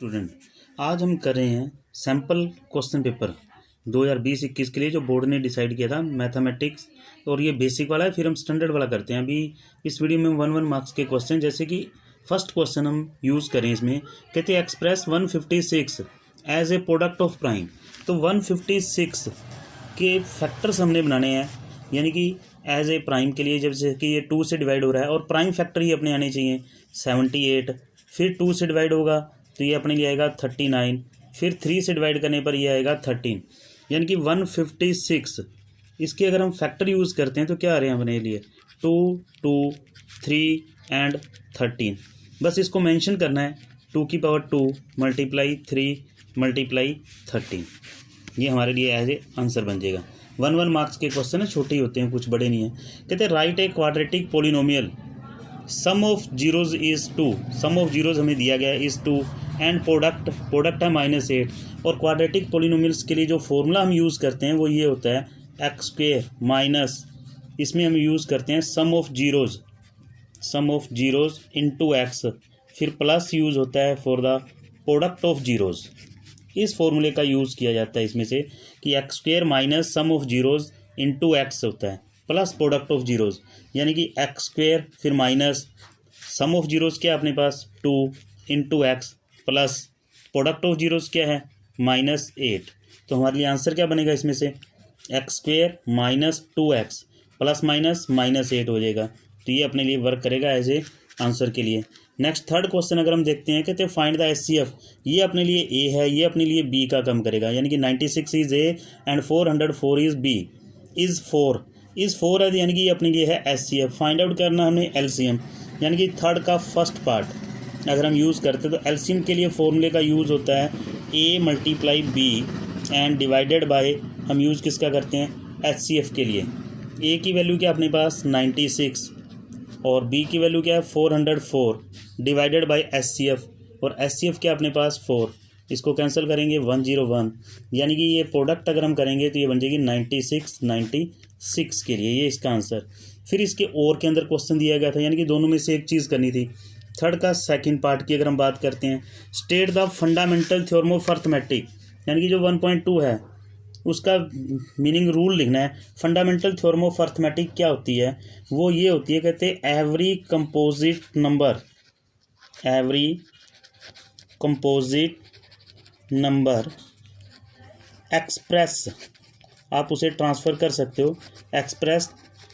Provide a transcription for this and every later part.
Student, आज हम कर रहे हैं सैम्पल क्वेश्चन पेपर 2020-21 के लिए जो बोर्ड ने डिसाइड किया था मैथमेटिक्स। और ये बेसिक वाला है, फिर हम स्टैंडर्ड वाला करते हैं। अभी इस वीडियो में 1 मार्क्स के क्वेश्चन, जैसे कि फर्स्ट क्वेश्चन हम यूज़ करें इसमें, कहते हैं express 156 as a product of prime. तो 156 के फैक्टर्स हमने बनाने हैं, यानी कि एज ए प्राइम के लिए जैसे कि ये 2 से डिवाइड हो रहा है और प्राइम फैक्टर ही अपने आने चाहिए 78, फिर 2 से डिवाइड होगा तो ये अपने लिए आएगा 39, फिर 3 से डिवाइड करने पर ये आएगा 13, यानी कि 156। इसके अगर हम फैक्टर यूज़ करते हैं तो क्या आ रहे हैं अपने लिए 2, 2, 3 एंड 13। बस इसको मेंशन करना है 2 की पावर 2 मल्टीप्लाई 3 मल्टीप्लाई 13, ये हमारे लिए एज ए आंसर बन जाएगा। 1 मार्क्स के क्वेश्चन है, छोटे ही होते हैं, कुछ बड़े नहीं हैं। कहते हैं right a quadratic polynomial sum of zeros is 2, sum of zeros हमें दिया गया है इज़ 2 एंड प्रोडक्ट है -8। और क्वाड्रेटिक पोलिनोमियल्स के लिए जो फॉर्मूला हम यूज़ करते हैं वो ये होता है एक्स स्क्वेयर माइनस, इसमें हम यूज़ करते हैं सम ऑफ जीरोज इनटू एक्स, फिर प्लस यूज़ होता है for the product of zeros. इस फॉर्मूले का यूज़ किया जाता है इसमें से कि x square minus sum of zeros into x होता है प्लस प्रोडक्ट ऑफ जीरोज, यानी कि एक्स स्क्वेयर फिर माइनस सम ऑफ जीरोज क्या है अपने पास 2 into x plus product of zeros क्या है -8। तो हमारे लिए आंसर क्या बनेगा इसमें से x square minus 2x plus minus -8 हो जाएगा। तो ये अपने लिए वर्क करेगा एज ए आंसर के लिए। नेक्स्ट थर्ड क्वेश्चन अगर हम देखते हैं, कहते हैं फाइंड द HCF। ये अपने लिए ए है, ये अपने लिए बी का कम करेगा, यानी कि 96 is a and 404 is b, is 4 है, यानी कि ये अपने लिए है HCF। फाइंड आउट करना हमें LCM, यानी कि थर्ड का फर्स्ट पार्ट अगर हम यूज़ करते हैं तो LCM के लिए फॉर्मूले का यूज़ होता है A multiply b and divided by, हम यूज़ किसका करते हैं HCF के लिए। A की वैल्यू क्या अपने पास 96 और B की वैल्यू क्या है 404 डिवाइडेड बाय HCF, और HCF क्या अपने पास 4, इसको कैंसिल करेंगे 101, यानी कि ये प्रोडक्ट अगर हम करेंगे तो ये बन जाएगी 96 के लिए, ये इसका आंसर। फिर इसके और के अंदर क्वेश्चन दिया गया था, यानी कि दोनों में से एक चीज़ करनी थी। थर्ड का सेकंड पार्ट की अगर हम बात करते हैं, state the fundamental theorem of arithmetic, यानी कि जो 1.2 है उसका मीनिंग रूल लिखना है। फंडामेंटल थ्योरम ऑफ अर्थमेटिक क्या होती है, वो ये होती है, कहते हैं एवरी कंपोजिट नंबर एक्सप्रेस, आप उसे ट्रांसफ़र कर सकते हो, express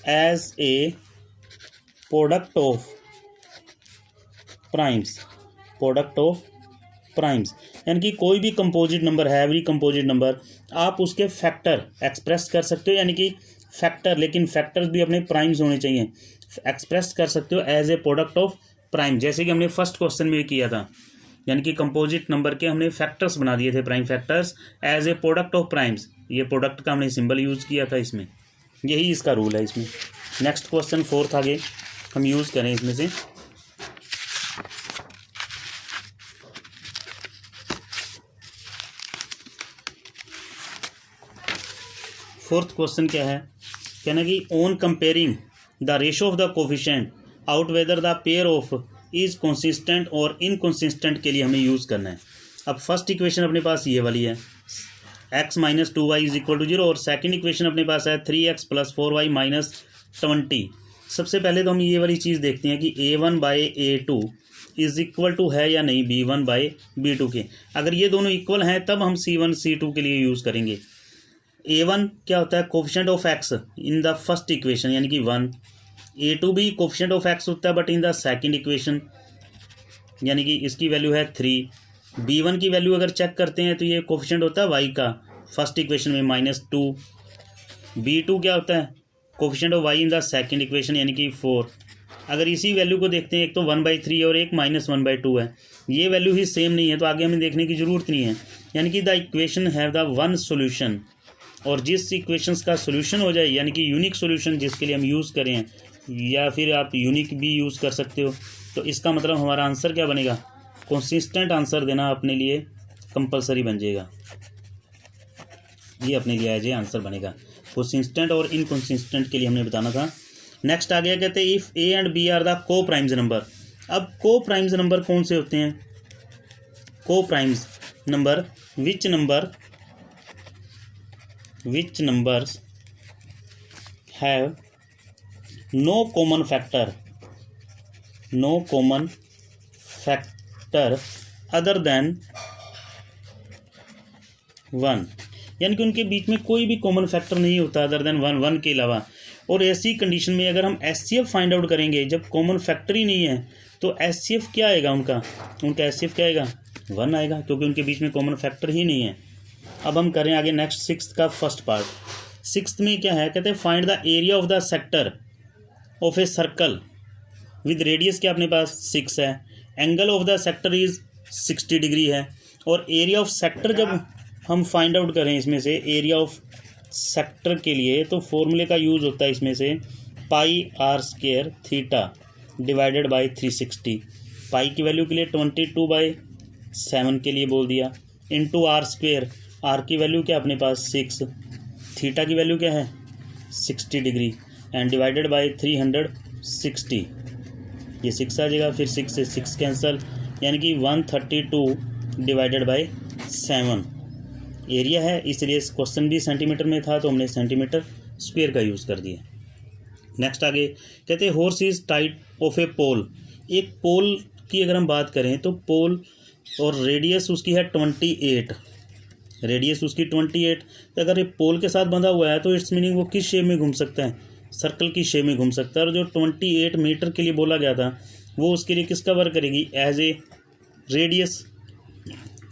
as a product of primes, यानी कि कोई भी कंपोजिट नंबर है, एवरी कंपोजिट नंबर, आप उसके फैक्टर एक्सप्रेस कर सकते हो, यानी कि फैक्टर, लेकिन फैक्टर्स भी अपने प्राइम्स होने चाहिए, एक्सप्रेस कर सकते हो as a product of prime, जैसे कि हमने फर्स्ट क्वेश्चन में किया था, यानी कि कंपोजिट नंबर के हमने फैक्टर्स बना दिए थे, prime factors as a product of primes. ये प्रोडक्ट का हमने सिंबल यूज़ किया था इसमें, यही इसका रूल है इसमें। नेक्स्ट क्वेश्चन फोर्थ आगे हम यूज़ करें इसमें से, फोर्थ क्वेश्चन क्या है, कहना कि on comparing the ratio of the coefficient out whether the pair of is consistent और इनकंसिस्टेंट के लिए हमें यूज़ करना है। अब फर्स्ट इक्वेशन अपने पास ये वाली है x minus 2y is equal to 0, और सेकेंड इक्वेशन अपने पास है 3x प्लस 4y माइनस 20। सबसे पहले तो हम ये वाली चीज़ देखते हैं कि a1 by a2 is equal to है या नहीं b1 बाई b2 के। अगर ये दोनों इक्वल हैं तब हम c1 c2 के लिए यूज़ करेंगे। a1 क्या होता है coefficient of x in the first equation, यानी कि 1। a2 भी कोफिशिएंट ऑफ x होता है but in the second equation, यानी कि इसकी वैल्यू है 3। b1 की वैल्यू अगर चेक करते हैं तो ये कोफिशिएंट होता है y का फर्स्ट इक्वेशन में -2। b2 क्या होता है coefficient of y in the second equation, यानी कि 4। अगर इसी वैल्यू को देखते हैं, एक तो 1/3 और एक -1/2 है, ये वैल्यू ही सेम नहीं है तो आगे हमें देखने की ज़रूरत नहीं है, यानी कि the equation have the one solution. और जिस इक्वेशंस का सोल्यूशन हो जाए, यानी कि यूनिक सोल्यूशन जिसके लिए हम यूज़ करें, या फिर आप यूनिक भी यूज़ कर सकते हो, तो इसका मतलब हमारा आंसर क्या बनेगा, कंसिस्टेंट आंसर देना अपने लिए कंपलसरी बन जाएगा, ये अपने लिए एज ए आंसर बनेगा। कंसिस्टेंट और इनकंसिस्टेंट के लिए हमने बताना था। नेक्स्ट आ गया, कहते हैं if a and b are the coprimes number. अब को प्राइम्स नंबर कौन से होते हैं, co-primes number, which numbers have no common factor other than 1, यानी कि उनके बीच में कोई भी कॉमन फैक्टर नहीं होता अदर देन 1 के अलावा। और ऐसी कंडीशन में अगर हम एचसीएफ फाइंड आउट करेंगे, जब कॉमन फैक्टर ही नहीं है तो एचसीएफ क्या आएगा, उनका एचसीएफ क्या आएगा, 1 आएगा, क्योंकि उनके बीच में कॉमन फैक्टर ही नहीं है। अब हम करें आगे नेक्स्ट सिक्स्थ का फर्स्ट पार्ट। सिक्स्थ में क्या है, कहते हैं find the area of the sector of a circle with radius क्या अपने पास 6 है, angle of the sector is 60 degree है। और एरिया ऑफ सेक्टर जब हम फाइंड आउट करें इसमें से एरिया ऑफ सेक्टर के लिए, तो फॉर्मूले का यूज़ होता है इसमें से πr² थीटा डिवाइडेड बाई 360। पाई की वैल्यू के लिए 22/7 के लिए बोल दिया, इंटू r²। आर की वैल्यू क्या अपने पास 6, थीटा की वैल्यू क्या है 60 डिग्री, एंड डिवाइडेड बाई 360। ये 6 आ जाएगा, फिर 6 से 6 कैंसल, यानी कि 132 डिवाइडेड बाई 7 एरिया है। इसलिए इस क्वेश्चन भी सेंटीमीटर में था तो हमने सेंटीमीटर स्क्वायर का यूज़ कर दिया। नेक्स्ट आगे कहते हैं हॉर्स इज टाइड ऑफ ए पोल। एक पोल की अगर हम बात करें तो पोल और रेडियस उसकी है 28, रेडियस उसकी 28। तो अगर ये पोल के साथ बंधा हुआ है तो इट्स मीनिंग वो किस शेप में घूम सकता है, सर्कल की शेप में घूम सकता है। और जो 28 मीटर के लिए बोला गया था वो उसके लिए किसका वर्क करेगी, as a radius.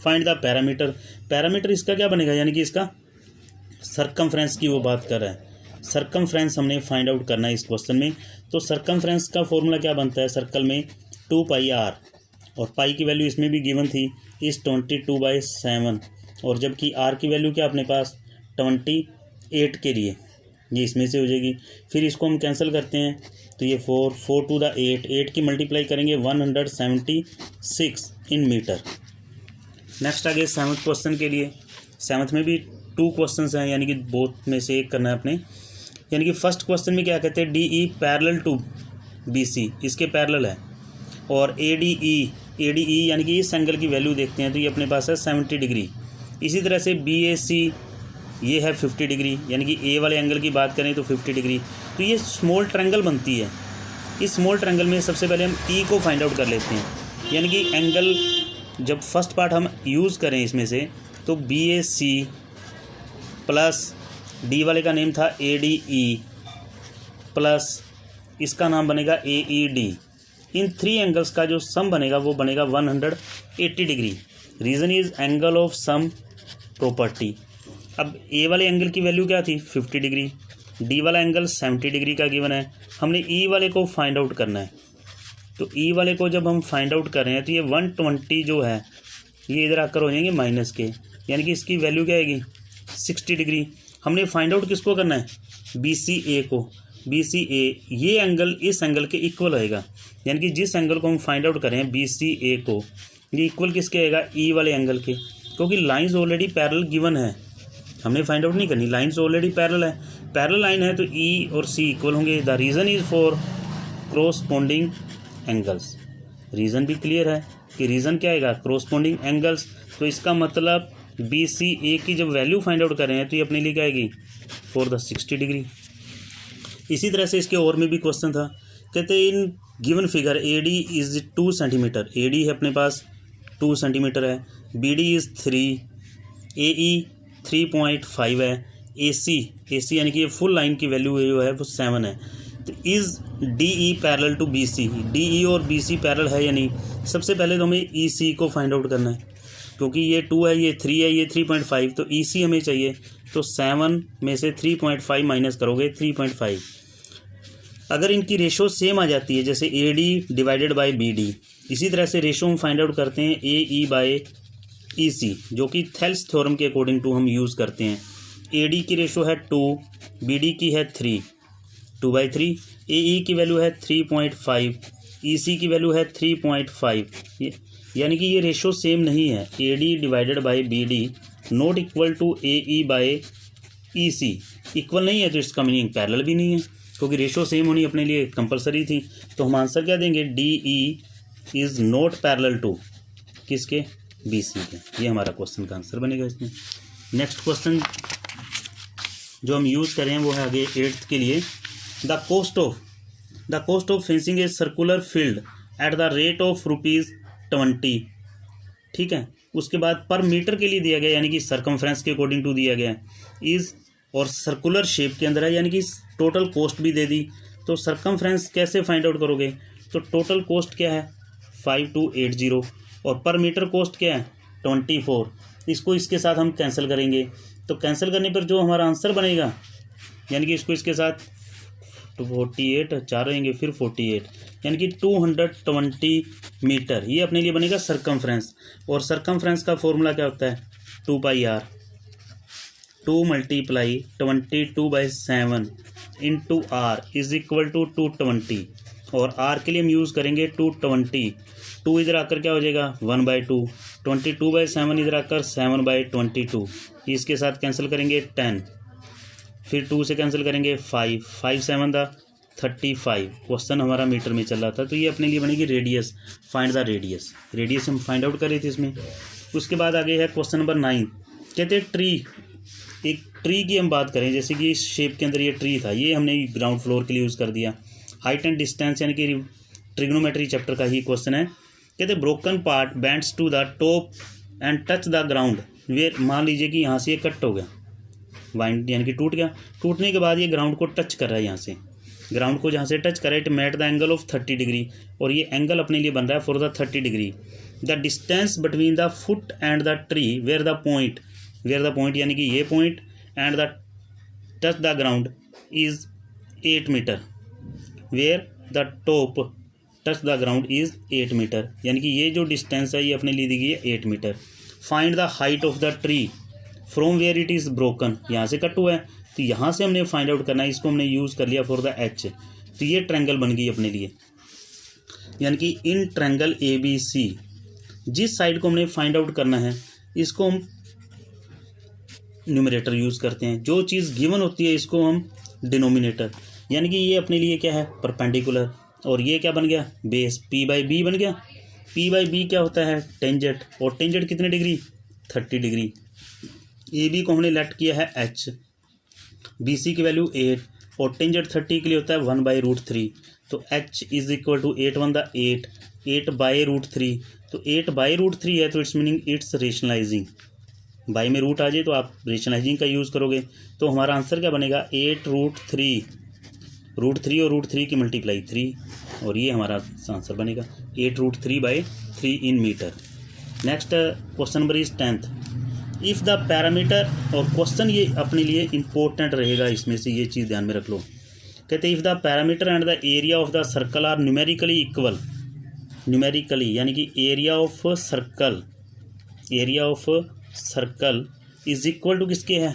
Find the parameter, parameter इसका क्या बनेगा, यानी कि इसका सर्कमफ्रेंस की वो बात कर रहा है। सर्कमफ्रेंस हमने फाइंड आउट करना है इस क्वेश्चन में। तो सर्कमफ्रेंस का फॉर्मूला क्या बनता है सर्कल में, 2πr, और पाई की वैल्यू इसमें भी गिवन थी इस 22/7, और जबकि आर की वैल्यू क्या अपने पास 28 के लिए, ये इसमें से हो जाएगी। फिर इसको हम कैंसिल करते हैं तो ये 4 to the 8 की मल्टीप्लाई करेंगे 176 इन मीटर। नेक्स्ट आगे सेवन्थ क्वेश्चन के लिए, सेवन्थ में भी 2 क्वेश्चन हैं, यानी कि बोथ में से एक करना है अपने। यानी कि फर्स्ट क्वेश्चन में क्या कहते हैं, DE पैरेलल टू BC, इसके पैरेलल है, और ADE यानी कि इस एंगल की वैल्यू देखते हैं तो ये अपने पास है 70 डिग्री। इसी तरह से BAC ये है 50 डिग्री, यानी कि A वाले एंगल की बात करें तो 50 डिग्री। तो ये स्मॉल ट्रायंगल बनती है। इस स्मॉल ट्रायंगल में सबसे पहले हम E को फाइंड आउट कर लेते हैं, यानी कि एंगल जब फर्स्ट पार्ट हम यूज़ करें इसमें से तो BAC प्लस D वाले का नेम था ADE प्लस इसका नाम बनेगा AED। इन 3 एंगल्स का जो सम बनेगा वो बनेगा 180 degree. Reason is angle of sum property. अब A वाले एंगल की वैल्यू क्या थी 50 डिग्री, D वाला एंगल 70 डिग्री का गिवन है, हमने E वाले को फाइंड आउट करना है। तो E वाले को जब हम फाइंड आउट कर रहे हैं तो ये 120 जो है ये इधर आकर हो जाएंगे माइनस के, यानी कि इसकी वैल्यू क्या आएगी 60 डिग्री। हमने फाइंड आउट किसको करना है, BCA को। BCA ये एंगल इस एंगल के इक्वल आएगा, यानी कि जिस एंगल को हम फाइंड आउट करें BCA को, ये इक्वल किसके आएगा E वाले एंगल के, क्योंकि लाइंस ऑलरेडी पैरेलल गिवन है, हमने फाइंड आउट नहीं करनी, लाइंस ऑलरेडी पैरेलल है। पैरेलल लाइन है तो E और C इक्वल होंगे। The reason is for corresponding angles. Reason भी क्लियर है कि रीज़न क्या आएगा क्रॉसपोंडिंग एंगल्स। तो इसका मतलब BCA की जब वैल्यू फाइंड आउट कर रहे हैं तो ये अपने लिए क्या आएगी फॉर द 60 डिग्री। इसी तरह से इसके और में भी क्वेश्चन था, कहते हैं in given figure AD is 2 centimetre, AD है अपने पास 2 सेंटीमीटर है, BD इज़ 3, AE 3.5 है, AC यानी कि ये फुल लाइन की वैल्यू जो है वो 7 है। तो is DE parallel to BC, DE और BC पैरेलल है या नहीं। सबसे पहले तो हमें EC को फाइंड आउट करना है, क्योंकि ये 2 है, ये 3 है, ये 3.5, तो EC हमें चाहिए। तो 7 में से 3.5 माइनस करोगे 3.5। अगर इनकी रेशो सेम आ जाती है, जैसे AD डिवाइडेड बाई BD, इसी तरह से रेशो हम फाइंड आउट करते हैं AE बाई EC, जो कि थेल्स थ्योरम के अकॉर्डिंग टू हम यूज़ करते हैं। AD की रेशो है 2, BD की है 3, 2/3, AE की वैल्यू है 3.5, EC की वैल्यू है 3.5, यानी कि ये रेशो सेम नहीं है। AD divided by BD not equal to AE by EC, equal नहीं है तो इसका मीनिंग पैरेलल भी नहीं है, क्योंकि रेशो सेम होनी अपने लिए कंपलसरी थी। तो हम आंसर क्या देंगे, DE is not parallel to किसके BC के। ये हमारा क्वेश्चन का आंसर बनेगा इसमें। नेक्स्ट क्वेश्चन जो हम यूज़ करें वो है आगे 8th के लिए, the cost of fencing a circular field at the rate of ₹20। ठीक है, उसके बाद पर मीटर के लिए दिया गया यानी कि सरकमफ्रेंस के अकॉर्डिंग टू दिया गया इज, और सर्कुलर शेप के अंदर है यानी कि टोटल कॉस्ट भी दे दी। तो सरकमफ्रेंस कैसे फाइंड आउट करोगे, तो टोटल कॉस्ट क्या है 5280 और पर मीटर कॉस्ट क्या है 24। इसको इसके साथ हम कैंसिल करेंगे, तो कैंसिल करने पर जो हमारा आंसर बनेगा यानी कि इसको इसके साथ 48 4 रहेंगे फिर 48 यानी कि 220 मीटर, ये अपने लिए बनेगा सरकमफ्रेंस। और सरकमफ्रेंस का फॉर्मूला क्या होता है 2πr, 2 × 22/7 into r is equal to 220, और आर के लिए हम यूज़ करेंगे 220। 2 इधर आकर क्या हो जाएगा 1/2, 22/7 इधर आकर 7/22, इसके साथ कैंसिल करेंगे 10, फिर 2 से कैंसिल करेंगे 5, 5 7 35। क्वेश्चन हमारा मीटर में चल रहा था, तो ये अपने लिए बनेगी रेडियस, फाइंड द रेडियस हम फाइंड आउट कर रहे थे इसमें। उसके बाद आगे है क्वेश्चन नंबर 9, कहते हैं ट्री, एक ट्री की हम बात करें, जैसे कि इस शेप के अंदर ये ट्री था, ये हमने ग्राउंड फ्लोर के लिए यूज़ कर दिया। हाइट एंड डिस्टेंस यानी कि ट्रिग्नोमेट्री चैप्टर का ही क्वेश्चन है। कहते हैं broken part bends to the top and touch the ground where, मान लीजिए कि यहाँ से ये कट हो गया, वाइंड यानी कि टूट गया, टूटने के बाद ये ग्राउंड को टच कर रहा है, यहाँ से ग्राउंड को जहाँ से टच कर रहा है, it met the angle of 30 degree, और ये एंगल अपने लिए बन रहा है for the 30 degree. The distance between the foot and the tree where the point यानी कि ये point and the touch the ground is 8 metre, where the top touch the ground is 8 metre, यानी कि ये जो डिस्टेंस है ये अपने लिए दी गई है 8 metre. Find the height of the tree from where it is broken, यहाँ से कट हुआ है तो यहाँ से हमने फाइंड आउट करना है, इसको हमने यूज़ कर लिया फॉर द एच, तो ये ट्रायंगल बन गई अपने लिए, यानी कि इन ट्रायंगल ABC जिस साइड को हमने फाइंड आउट करना है इसको हम न्यूमरेटर यूज़ करते हैं, जो चीज़ गिवन होती है इसको हम डिनोमिनेटर, यानी कि ये अपने लिए क्या है परपेंडिकुलर, और ये क्या बन गया बेस, P/B बन गया। P/B क्या होता है टेंजेंट, और टेंजेंट कितने डिग्री 30 डिग्री। AB को हमने लेट किया है H, BC की वैल्यू 8 और टेंजेंट 30 के लिए होता है 1/√3, तो H इज इक्वल टू 8 1 8, 8/√3, तो 8/√3 है तो it's meaning it's rationalising, by में रूट आ जाए तो आप रेशनलाइजिंग का यूज़ करोगे, तो हमारा आंसर क्या बनेगा 8√3, √3 और √3 की मल्टीप्लाई 3, और ये हमारा आंसर बनेगा 8√3/3 in metre. Next question number is 10th, if the parameter, और क्वेश्चन ये अपने लिए इंपॉर्टेंट रहेगा, इसमें से ये चीज़ ध्यान में रख लो। कहते हैं if the parameter and the area of the circle are numerically equal, numerically यानी कि area of circle is equal to किसके है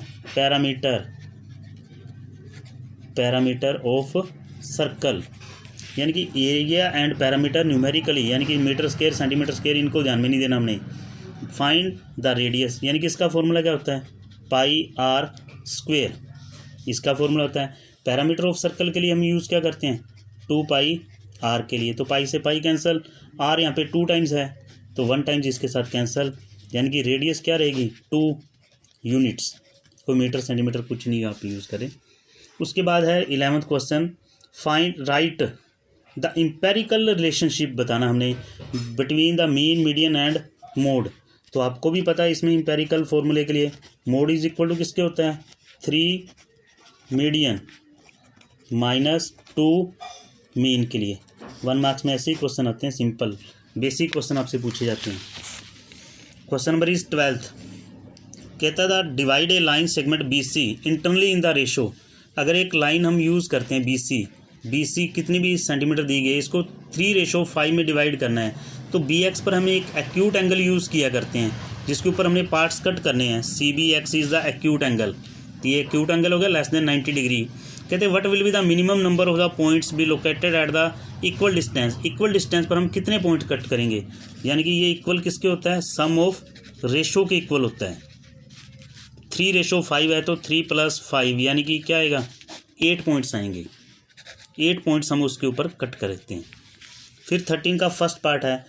पैरामीटर ऑफ सर्कल, यानी कि एरिया एंड पैरामीटर न्यूमेरिकली यानी कि मीटर स्क्वायर सेंटीमीटर स्क्वायर, इनको ध्यान में नहीं देना हमने। फाइंड द रेडियस, यानी कि इसका फॉर्मूला क्या होता है πr², इसका फॉर्मूला होता है। पैरामीटर ऑफ सर्कल के लिए हम यूज़ क्या करते हैं 2πr के लिए, तो पाई से पाई कैंसिल, r यहाँ पे 2 टाइम्स है तो 1 टाइम्स इसके साथ कैंसिल, यानी कि रेडियस क्या रहेगी 2 यूनिट्स, कोई मीटर सेंटीमीटर कुछ नहीं आप यूज़ करें। उसके बाद है 11th question, find right the empirical relationship बताना हमने between the mean median and mode, तो आपको भी पता है इसमें एम्पेरिकल फॉर्मूले के लिए मोड इज इक्वल टू किसके होता है 3 मीडियन माइनस 2 मीन के लिए। 1 मार्क्स में ऐसे ही क्वेश्चन आते हैं, सिंपल बेसिक क्वेश्चन आपसे पूछे जाते हैं। क्वेश्चन नंबर इज 12th, कहता था divide A line segment BC internally in the ratio, अगर एक लाइन हम यूज़ करते हैं BC कितनी भी सेंटीमीटर दी गई है, इसको 3:5 में डिवाइड करना है, तो BX पर हम एक एक्यूट एंगल यूज़ किया करते हैं जिसके ऊपर हमने पार्ट्स कट करने हैं, CBX is the acute angle, तो ये एक्यूट एंगल हो गया लेस देन 90 डिग्री। कहते हैं what will be the minimum number of the points be located at the equal distance, equal distance पर हम कितने पॉइंट कट करेंगे, यानी कि ये इक्वल किसके होता है सम ऑफ रेशो के इक्वल होता है। 3:5 है तो 3 + 5 यानी कि क्या आएगा 8 पॉइंट्स आएंगे, 8 पॉइंट्स हम उसके ऊपर कट करते हैं। फिर 13 का फर्स्ट पार्ट है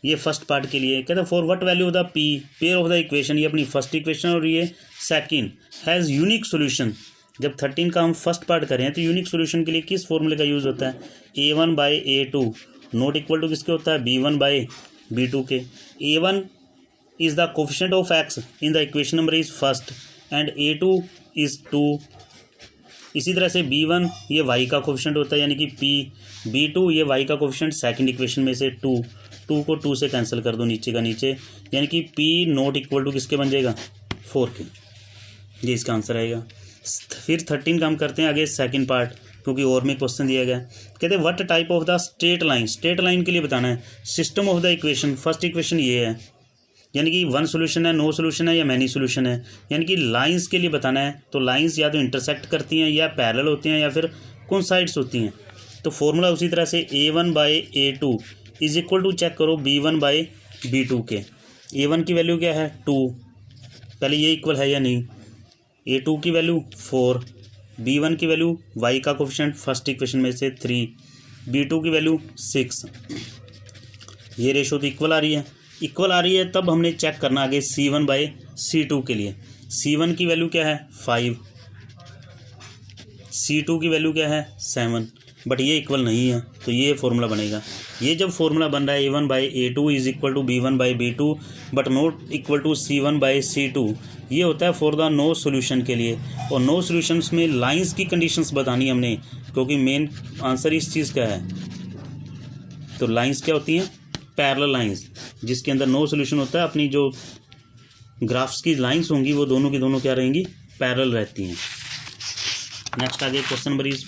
ये फर्स्ट पार्ट के लिए कहते हैं for what value of the P pair of the equation, ये अपनी फर्स्ट इक्वेशन और ये सेकंड हैज़ यूनिक सॉल्यूशन। जब 13 का हम फर्स्ट पार्ट करें तो यूनिक सॉल्यूशन के लिए किस फॉर्मूले का यूज़ होता है, A1/A2 नॉट इक्वल टू किसके होता है, B1/B2 के। A1 is the coefficient of x in the equation number is first and A2 is 2। इसी तरह से B1 ये y का कोफिशिएंट होता है यानी कि P, B2 ये y का कोफिशिएंट सेकंड इक्वेशन में से 2 को 2 से कैंसिल कर दो नीचे का नीचे, यानी कि P नॉट इक्वल टू किसके बन जाएगा, 4 के। ये इसका आंसर आएगा। फिर 13 का हम करते हैं आगे सेकंड पार्ट, क्योंकि और में क्वेश्चन दिया गया। कहते हैं what type of the straight line, straight line के लिए बताना है system of the equation. First equation ये है यानी कि वन सोल्यूशन है, नो सोल्यूशन है या मैनी सोल्यूशन है, यानी कि लाइंस के लिए बताना है। तो लाइंस या तो इंटरसेक्ट करती हैं या पैरेलल होती हैं या फिर कोइंसाइड्स होती हैं। तो फॉर्मूला उसी तरह से A1/A2 is equal to check करो B1/B2 के। A1 की वैल्यू क्या है 2, पहले ये इक्वल है या नहीं। A2 की वैल्यू 4, B1 की वैल्यू y का कोफिशिएंट फर्स्ट इक्वेशन में से 3, B2 की वैल्यू 6। ये रेशो तो इक्वल आ रही है, इक्वल आ रही है तब हमने चेक करना आगे C1/C2 के लिए। C1 की वैल्यू क्या है 5, C2 की वैल्यू क्या है 7, बट ये इक्वल नहीं है तो ये फॉर्मूला बनेगा। ये जब फॉर्मूला बन रहा है A1/A2 is equal to B1/B2 but not equal to C1/C2, ये होता है फॉर द नो सोल्यूशन के लिए। और नो सोल्यूशंस में लाइंस की कंडीशंस बतानी हमने, क्योंकि मेन आंसर इस चीज़ का है। तो लाइंस क्या होती हैं, पैरेलल लाइंस, जिसके अंदर नो सोल्यूशन होता है। अपनी जो ग्राफ्स की लाइंस होंगी वो दोनों की दोनों क्या रहेंगी, पैरेलल रहती हैं। नेक्स्ट आगे क्वेश्चन नंबर इज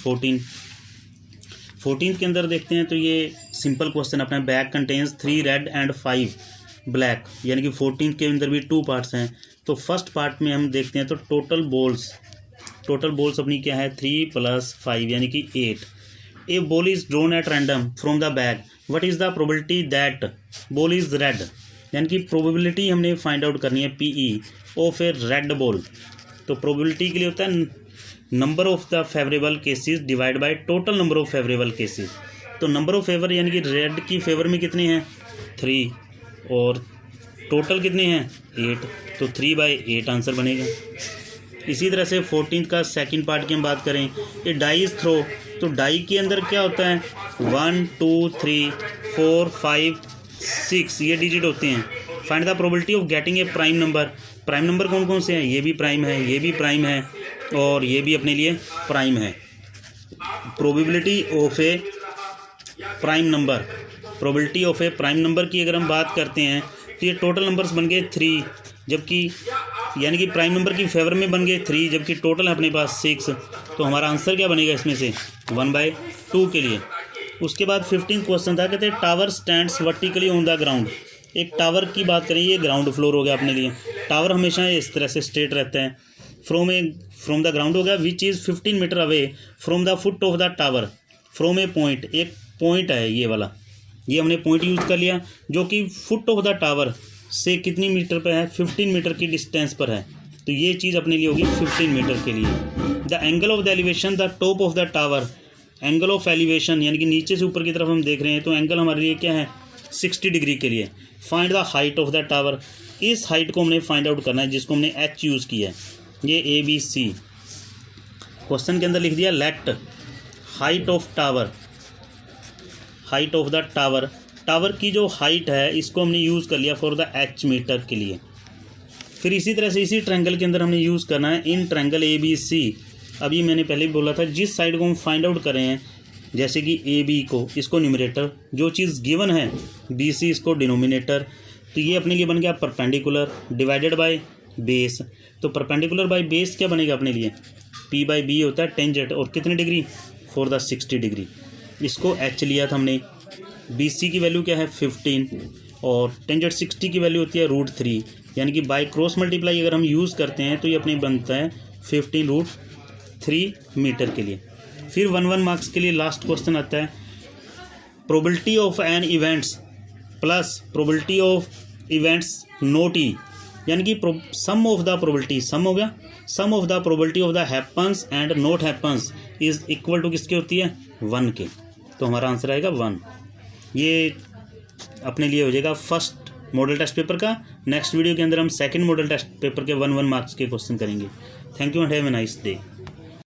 14 के अंदर देखते हैं। तो ये सिंपल क्वेश्चन अपना, bag contains 3 red and 5 black, यानी कि 14 के अंदर भी 2 पार्ट्स हैं। तो फर्स्ट पार्ट में हम देखते हैं तो टोटल बॉल्स अपनी क्या है 3 + 5 यानी कि 8। A ball is drawn at random from the bag, what is the probability that ball is red, यानी कि प्रोबेबिलिटी हमने फाइंड आउट करनी है PE of a red ball. तो प्रोबेबिलिटी के लिए होता है number of the favourable cases divide by total number of favourable cases. तो नंबर ऑफ फेवर यानी कि रेड की फेवर में कितने हैं 3 और टोटल कितने हैं 8, तो 3/8 आंसर बनेगा। इसी तरह से 14 का सेकंड पार्ट की हम बात करें, ये डाई इज थ्रो। तो डाई के अंदर क्या होता है 1 2 3 4 5 6 ये डिजिट होते हैं। Find the probability of getting a prime number. Prime number कौन कौन से हैं, ये भी प्राइम है, ये भी प्राइम है और ये भी अपने लिए प्राइम है। Probability of A prime number, probability of A prime number की अगर हम बात करते हैं तो ये टोटल नंबर्स बन गए 3, जबकि यानी कि प्राइम नंबर की फेवर में बन गए 3, जबकि टोटल है अपने पास 6। तो हमारा आंसर क्या बनेगा इसमें से 1/2 के लिए। उसके बाद 15 क्वेश्चन था, कहते हैं tower stands vertically on the ground. एक टावर की बात करें, ये ग्राउंड फ्लोर हो गया अपने लिए। टावर हमेशा इस तरह से स्ट्रेट रहता है। फ्रॉम द ग्राउंड हो गया which is 15 metre away from the foot of the tower from a point. एक पॉइंट है ये वाला, ये हमने पॉइंट यूज़ कर लिया जो कि फुट ऑफ द टावर से कितनी मीटर पर है 15 मीटर की डिस्टेंस पर है। तो ये चीज़ अपने लिए होगी 15 मीटर के लिए। The angle of the elevation the top of the tower, angle of elevation यानी कि नीचे से ऊपर की तरफ हम देख रहे हैं तो एंगल हमारे लिए क्या है 60 डिग्री के लिए। Find the height of the tower, इस हाइट को हमने फाइंड आउट करना है जिसको हमने H यूज़ किया है। ये ABC क्वेश्चन के अंदर लिख दिया let height of tower, height of the tower. Tower की जो हाइट है इसको हमने यूज़ कर लिया फॉर द H मीटर के लिए। फिर इसी तरह से इसी ट्रायंगल के अंदर हमने यूज़ करना है इन ट्रायंगल ABC। अभी मैंने पहले भी बोला था जिस साइड को हम फाइंड आउट कर रहे हैं, जैसे कि AB को, इसको न्यूमरेटर, जो चीज़ गिवन है BC इसको डिनोमिनेटर। तो ये अपने लिए बन गया परपेंडिकुलर डिवाइडेड बाय बेस। तो परपेंडिकुलर बाय बेस क्या बनेगा अपने लिए P/B होता है टेंजेंट, और कितने डिग्री फॉर द 60 डिग्री। इसको H लिया था हमने। BC की वैल्यू क्या है 15 और टेंजेंट 60 की वैल्यू होती है √3, यानी कि बाय क्रॉस मल्टीप्लाई अगर हम यूज़ करते हैं तो ये अपने बनता है 15√3 मीटर के लिए। फिर 1 मार्क्स के लिए लास्ट क्वेश्चन आता है, probability of an events plus probability of events not E, यानी कि sum of the probability, sum हो गया, sum of the probability of the happens and not happens is equal to किसकी होती है 1 के। तो हमारा आंसर आएगा 1। ये अपने लिए हो जाएगा फर्स्ट मॉडल टेस्ट पेपर का। नेक्स्ट वीडियो के अंदर हम सेकंड मॉडल टेस्ट पेपर के 1 मार्क्स के क्वेश्चन करेंगे। Thank you and have a nice day.